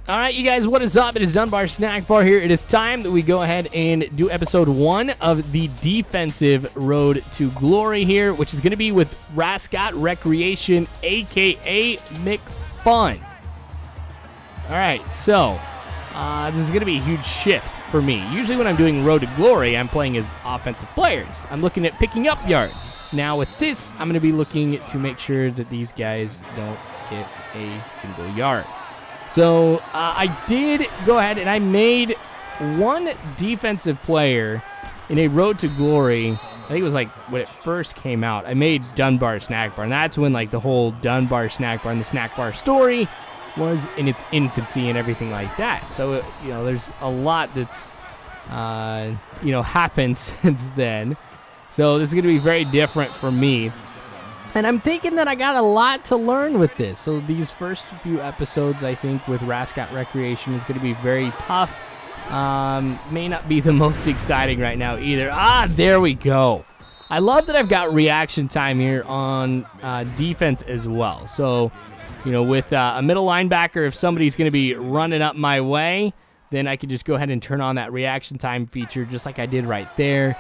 All right, you guys, what is up? It is Dunbar Snack Bar here. It is time that we go ahead and do episode 1 of the defensive road to glory here, which is going to be with Rascot Recreation, a.k.a. McFun. All right, so this is going to be a huge shift for me. Usually when I'm doing road to glory, I'm playing as offensive players. I'm looking at picking up yards. Now with this, I'm going to be looking to make sure that these guys don't get a single yard. So I did go ahead and I made one defensive player in a road to glory. I think it was like when it first came out. I made Dunbar Snack Bar, and that's when like the whole Dunbar Snack Bar and the Snack Bar story was in its infancy and everything like that. So you know, there's a lot that's happened since then. So this is going to be very different for me. And I'm thinking that I got a lot to learn with this. So these first few episodes, I think, with Rascot Recreation is going to be very tough. May not be the most exciting right now either. There we go. I love that I've got reaction time here on defense as well. So, you know, with a middle linebacker, if somebody's going to be running up my way, then I could just go ahead and turn on that reaction time feature just like I did right there.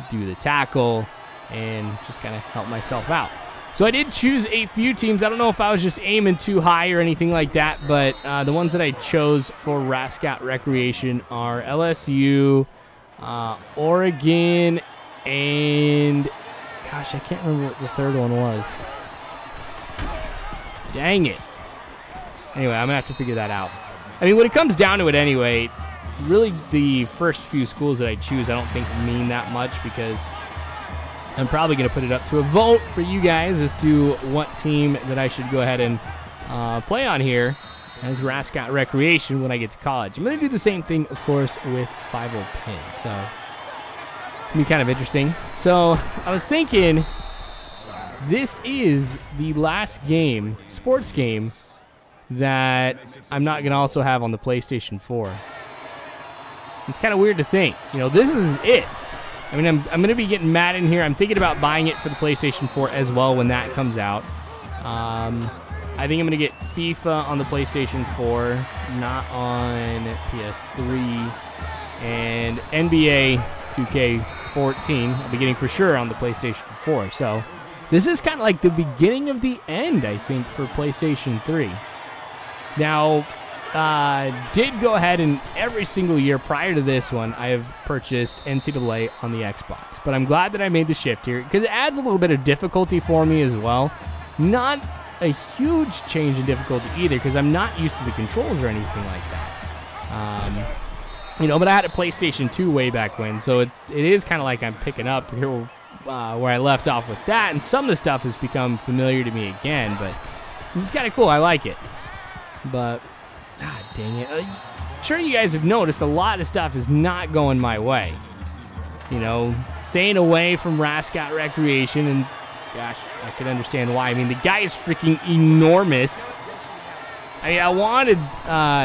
Do the tackle and just kind of help myself out. So I did choose a few teams. I don't know if I was just aiming too high or anything like that, but the ones that I chose for Rascot Recreation are LSU, Oregon, and gosh, I can't remember what the third one was. Dang it. Anyway, I'm going to have to figure that out. I mean, when it comes down to it anyway, really the first few schools that I choose I don't think mean that much because I'm probably going to put it up to a vote for you guys as to what team that I should go ahead and play on here as Rascot Recreation when I get to college. I'm going to do the same thing, of course, with 5-0 Pin. So it'll be kind of interesting. So I was thinking this is the last game, sports game, that I'm not going to also have on the PlayStation 4. It's kind of weird to think. You know, this is it. I mean, I'm going to be getting Madden here. I'm thinking about buying it for the PlayStation 4 as well when that comes out. I think I'm going to get FIFA on the PlayStation 4, not on PS3. And NBA 2K14 I'll be getting for sure on the PlayStation 4. So this is kind of like the beginning of the end, I think, for PlayStation 3. Now, did go ahead and every single year prior to this one, I have purchased Ncaa on the Xbox. But I'm glad that I made the shift here because it adds a little bit of difficulty for me as well. Not a huge change in difficulty either because I'm not used to the controls or anything like that. But I had a PlayStation 2 way back when, so it is kind of like I'm picking up here where I left off with that. And some of the stuff has become familiar to me again, but this is kind of cool. I like it. But dang it. I'm sure you guys have noticed a lot of stuff is not going my way. You know, staying away from Rascot Recreation, and gosh, I can understand why. I mean, the guy is freaking enormous. I mean, I wanted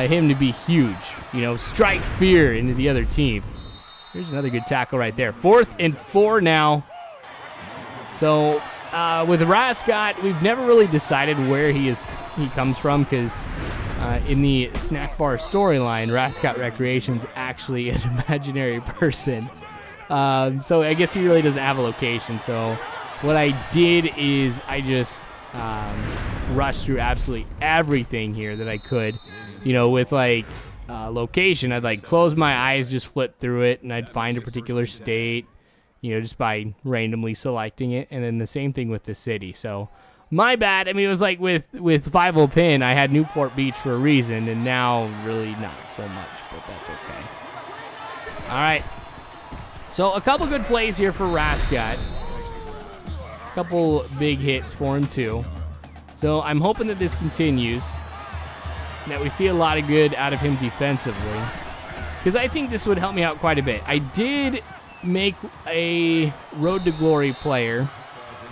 him to be huge. You know, strike fear into the other team. Here's another good tackle right there. 4th and 4 now. So, with Rascot, we've never really decided where he comes from because in the Snack Bar storyline, Rascot Recreation's actually an imaginary person. So I guess he really doesn't have a location. So what I did is I just rushed through absolutely everything here that I could. You know, with like location, I'd like close my eyes, just flip through it, and I'd find a particular state, you know, just by randomly selecting it. And then the same thing with the city. So my bad. I mean, it was like with 5-0 Pin, I had Newport Beach for a reason, and now really not so much, but that's okay. All right. So a couple good plays here for Rascot. A couple big hits for him, too. So I'm hoping that this continues, that we see a lot of good out of him defensively, because I think this would help me out quite a bit. I did make a Road to Glory player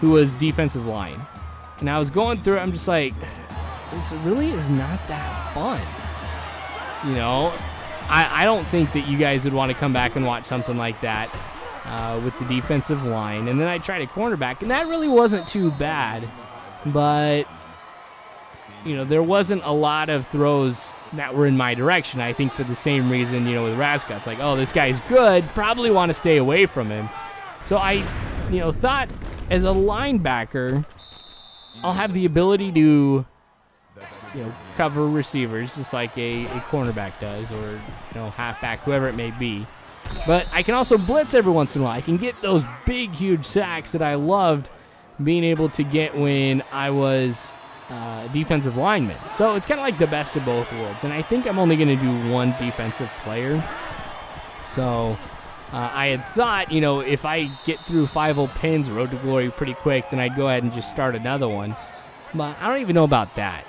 who was defensive line. And I was going through it, I'm just like, this really is not that fun. You know, I don't think that you guys would want to come back and watch something like that with the defensive line. And then I tried a cornerback, and that really wasn't too bad. But, you know, there wasn't a lot of throws that were in my direction. I think for the same reason, you know, with Rascot, it's like, oh, this guy's good, probably want to stay away from him. So I, you know, thought as a linebacker, I'll have the ability to, you know, cover receivers just like a cornerback does, or, you know, halfback, whoever it may be. But I can also blitz every once in a while. I can get those big, huge sacks that I loved being able to get when I was defensive lineman. So it's kind of like the best of both worlds. And I think I'm only going to do one defensive player. So I had thought, you know, if I get through 5-0 pins, Road to Glory pretty quick, then I'd go ahead and just start another one. But I don't even know about that.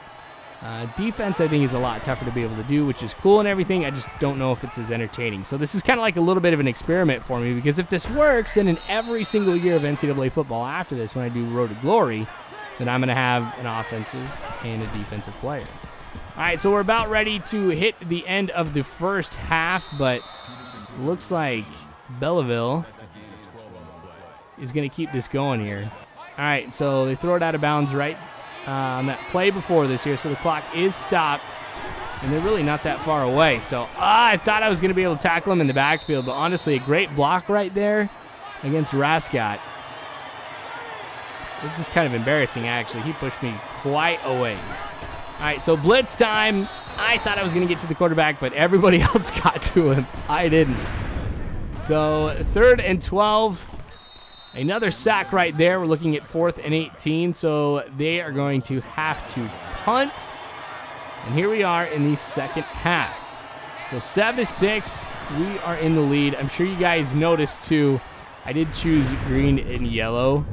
Defense, I think, is a lot tougher to be able to do, which is cool and everything. I just don't know if it's as entertaining. So this is kind of like a little bit of an experiment for me, because if this works, then in every single year of NCAA football after this, when I do Road to Glory, then I'm going to have an offensive and a defensive player. All right, so we're about ready to hit the end of the first half, but looks like Belleville is going to keep this going here. All right, so they throw it out of bounds right on that play before this here, so the clock is stopped, and they're really not that far away. So I thought I was going to be able to tackle him in the backfield, but honestly, a great block right there against Rascot. It's just kind of embarrassing, actually. He pushed me quite a ways. All right, so blitz time. I thought I was going to get to the quarterback, but everybody else got to him. I didn't. So 3rd and 12. Another sack right there. We're looking at 4th and 18, so they are going to have to punt. And here we are in the second half. So 7-6, we are in the lead. I'm sure you guys noticed, too, I did choose green and yellow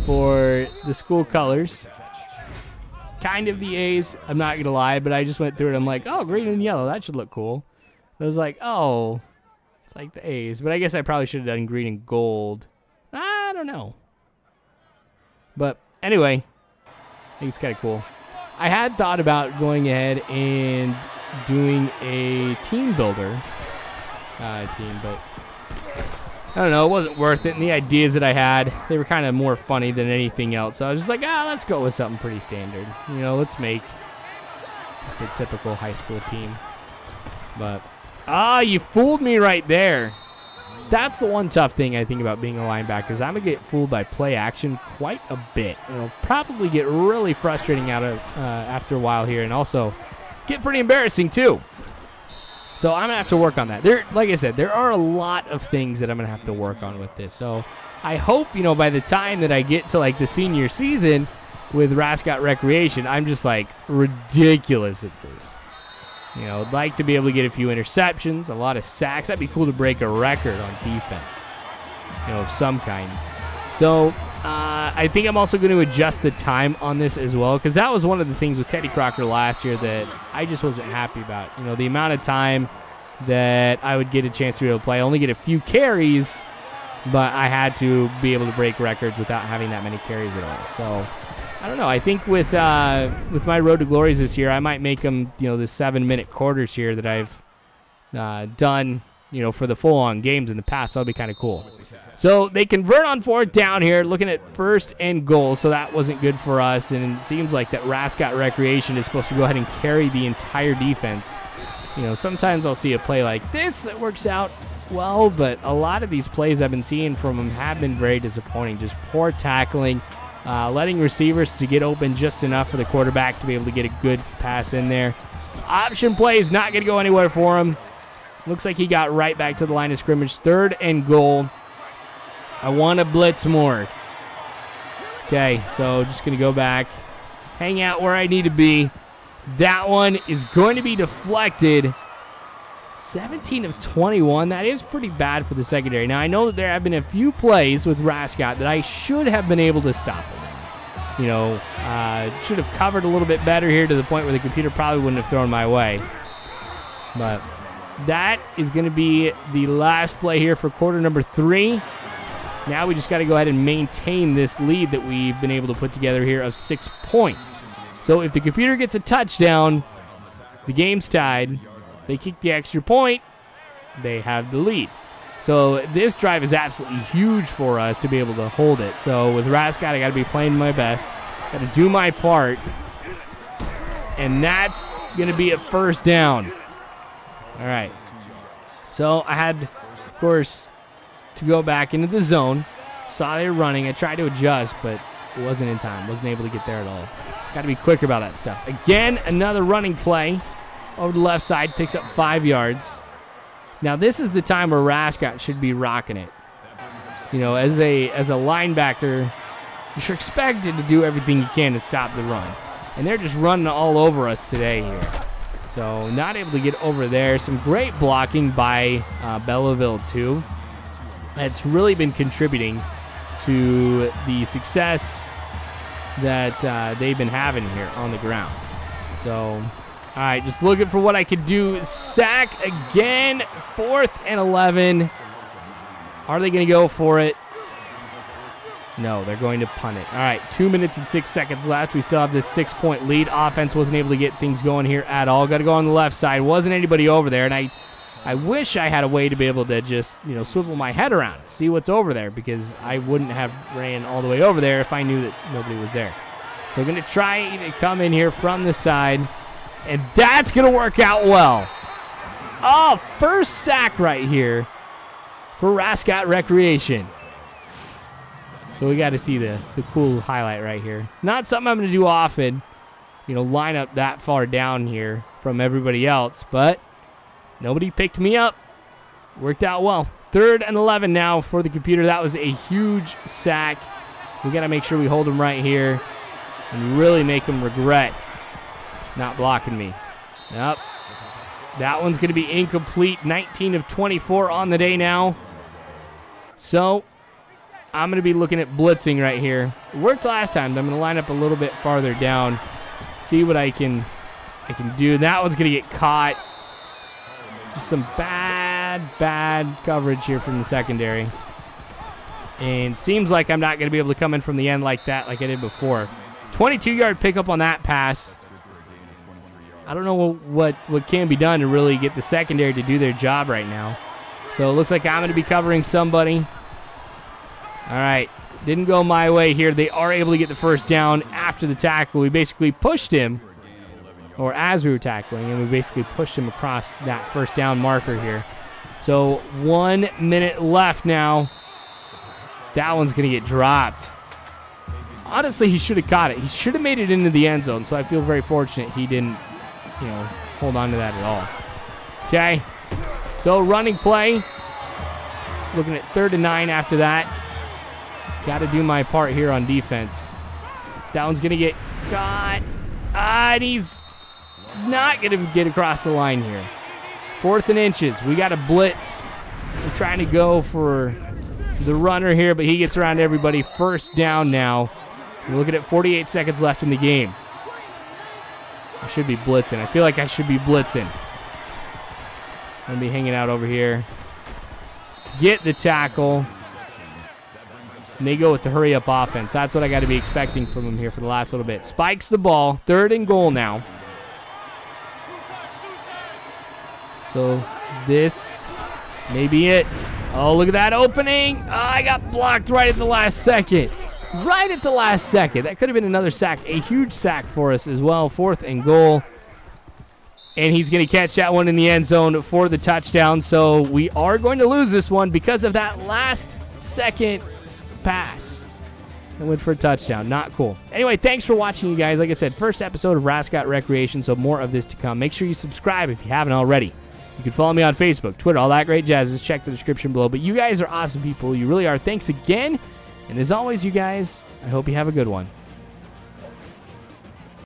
for the school colors. Kind of the A's, I'm not going to lie, but I just went through it. I'm like, oh, green and yellow, that should look cool. I was like, oh, it's like the A's. But I guess I probably should have done green and gold. I don't know. But anyway, I think it's kind of cool. I had thought about going ahead and doing a team builder team, but I don't know, it wasn't worth it. And the ideas that I had, they were kind of more funny than anything else. So I was just like, let's go with something pretty standard. You know, let's make just a typical high school team. But, you fooled me right there. That's the one tough thing I think about being a linebacker, is I'm going to get fooled by play action quite a bit. It'll probably get really frustrating after a while here, and also get pretty embarrassing too. So I'm going to have to work on that. Like I said, there are a lot of things that I'm going to have to work on with this. So I hope, you know, by the time that I get to like the senior season with Rascot Recreation, I'm just like ridiculous at this. You know, I'd like to be able to get a few interceptions, a lot of sacks. That'd be cool to break a record on defense, you know, of some kind. So I think I'm also going to adjust the time on this as well, because that was one of the things with Teddy Crocker last year that I just wasn't happy about. You know, the amount of time that I would get a chance to be able to play. I only get a few carries, but I had to be able to break records without having that many carries at all. So I don't know. I think with my Road to Glories this year, I might make them, you know, the 7-minute quarters here that I've done, you know, for the full-on games in the past. That'll be kind of cool. So they convert on 4th down here, looking at 1st and goal. So that wasn't good for us, and it seems like that Rascot Recreation is supposed to go ahead and carry the entire defense. You know, sometimes I'll see a play like this that works out well, but a lot of these plays I've been seeing from them have been very disappointing. Just poor tackling. Letting receivers to get open just enough for the quarterback to be able to get a good pass in there. Option play is not going to go anywhere for him. Looks like he got right back to the line of scrimmage. 3rd and goal. I want to blitz more. Okay, so just going to go back. Hang out where I need to be. That one is going to be deflected. 17 of 21. That is pretty bad for the secondary. Now, I know that there have been a few plays with Rascot that I should have been able to stop him. You know, should have covered a little bit better here to the point where the computer probably wouldn't have thrown my way. But that is going to be the last play here for quarter number 3. Now we just got to go ahead and maintain this lead that we've been able to put together here of 6 points. So if the computer gets a touchdown, the game's tied. They kick the extra point, they have the lead. So this drive is absolutely huge for us to be able to hold it. So with Rascot, I got to be playing my best. Got to do my part. And that's going to be a first down. All right. So I had, of course, to go back into the zone. Saw they were running. I tried to adjust, but it wasn't in time. Wasn't able to get there at all. Got to be quicker about that stuff. Again, another running play over the left side. Picks up 5 yards. Now, this is the time where Rascot should be rocking it. You know, as a linebacker, you're expected to do everything you can to stop the run. And they're just running all over us today here. So, not able to get over there. Some great blocking by Belleville, too. That's really been contributing to the success that they've been having here on the ground. So, all right, just looking for what I could do. Sack again, 4th and 11. Are they going to go for it? No, they're going to punt it. All right, 2 minutes and 6 seconds left. We still have this 6-point lead. Offense wasn't able to get things going here at all. Got to go on the left side. Wasn't anybody over there, and I wish I had a way to be able to just, you know, swivel my head around, see what's over there, because I wouldn't have ran all the way over there if I knew that nobody was there. So we're going to try to come in here from the side, and that's going to work out well. Oh, first sack right here for Rascot Recreation. So we got to see the cool highlight right here. Not something I'm going to do often, you know, line up that far down here from everybody else, but nobody picked me up. Worked out well. 3rd and 11 now for the computer. That was a huge sack. We got to make sure we hold him right here and really make him regret not blocking me. Yep. That one's going to be incomplete. 19 of 24 on the day now. So I'm going to be looking at blitzing right here. It worked last time. I'm going to line up a little bit farther down, see what I can do. That one's going to get caught. Just some bad coverage here from the secondary. And seems like I'm not going to be able to come in from the end like that like I did before. 22-yard pickup on that pass. I don't know what can be done to really get the secondary to do their job right now. So it looks like I'm going to be covering somebody. All right. Didn't go my way here. They are able to get the first down after the tackle. We basically pushed him, or as we were tackling, and we basically pushed him across that first down marker here. So 1 minute left now. That one's going to get dropped. Honestly, he should have caught it. He should have made it into the end zone, so I feel very fortunate he didn't, you know, hold on to that at all. Okay, so running play. Looking at 3rd and 9 after that. Got to do my part here on defense. That one's going to get caught. And he's not going to get across the line here. 4th and inches. We got a blitz. We're trying to go for the runner here, but he gets around everybody. First down now. We're looking at 48 seconds left in the game. I should be blitzing. I feel like I should be blitzing. I'm going to be hanging out over here. Get the tackle. And they go with the hurry-up offense. That's what I got to be expecting from them here for the last little bit. Spikes the ball. 3rd and goal now. So this may be it. Oh, look at that opening. Oh, I got blocked right at the last second. Right at the last second. That could have been another sack. A huge sack for us as well. 4th and goal. And he's going to catch that one in the end zone for the touchdown. So we are going to lose this one because of that last second pass. And went for a touchdown. Not cool. Anyway, thanks for watching, you guys. Like I said, first episode of Rascot Recreation, so more of this to come. Make sure you subscribe if you haven't already. You can follow me on Facebook, Twitter, all that great jazz. Just check the description below. But you guys are awesome people. You really are. Thanks again. And as always, you guys, I hope you have a good one.